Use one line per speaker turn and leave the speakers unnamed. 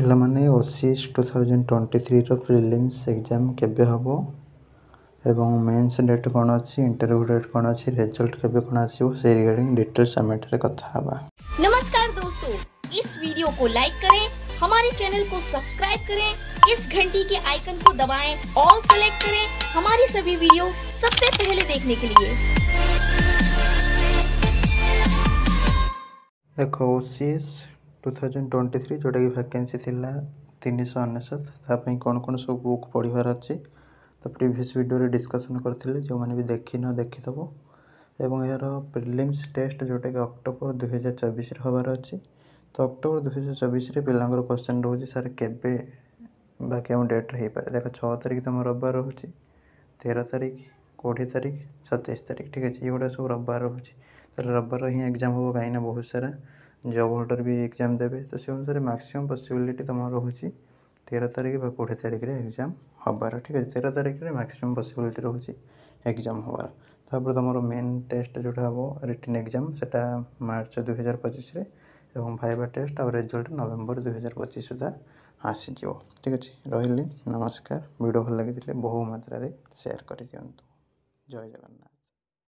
ପିଲାମାନେ OCS 2023 prelims exam କେବେ ହେବ ଏବଂ ମେନ୍ସ ଡେଟ୍ କ'ଣ ଅଛି, इंटरव्यू डेट କ'ଣ ଅଛି, रेजल्ट केबे କ'ଣ आसिबो से रिगार्डिंग डिटेल्स हम एଠାରେ କଥା हबा।
नमस्कार दोस्तों, इस वीडियो को लाइक करें, हमारे चैनल को सब्सक्राइब करें, इस घंटी के आइकन को दबाएं, ऑल सेलेक्ट करें हमारी सभी वीडियो सबसे पहले देखने के लिए।
देखो OCS 2023 जोटा कि वैकेंसी थिला 399 तापई कौन कौन सब बुक पढ़िबार अच्छी तो प्रीवियस वीडियो रे डिस्कशन करथिले जो माने भी देखि न देखिथबो एवं यार प्रीलिम्स टेस्ट जोटा कि अक्टोबर 2024 रे हबार अच्छी। तो अक्टोबर 2024 रे पिलांगर क्वेश्चन रहउची सर केबे बा केउ डेट रे हे पारे। देखो 6 तारिख तम रविवार रहउची, 13 तारिख, 20 तारिख, 27 तारिख, ठीक है। ये गोटा सब रविवार रहउची, तो रविवार ही एग्जाम हो कहीं बहुत सारा जॉब होल्डर भी एग्जाम देवे। तो से अनुसार मैक्सिमम पॉसिबिलिटी तुम रोचे 13 तारिख बा 20 तारिख रे एग्जाम हबार, ठीक है। 13 तारिख रे मैक्सिमम पॉसिबिलिटी रोचे एग्जाम हबार। तापर तुम मेन टेस्ट जोटा हम रिटन एग्जाम सेटा मार्च 2025 रे एवं भाइबा टेस्ट और रिजल्ट नवेम्बर 2025 सुधा आसीज, ठीक अच्छे। रही नमस्कार। वीडियो भल लगी बहु मात्रा शेयर कर दिंतु। जय जगन्नाथ।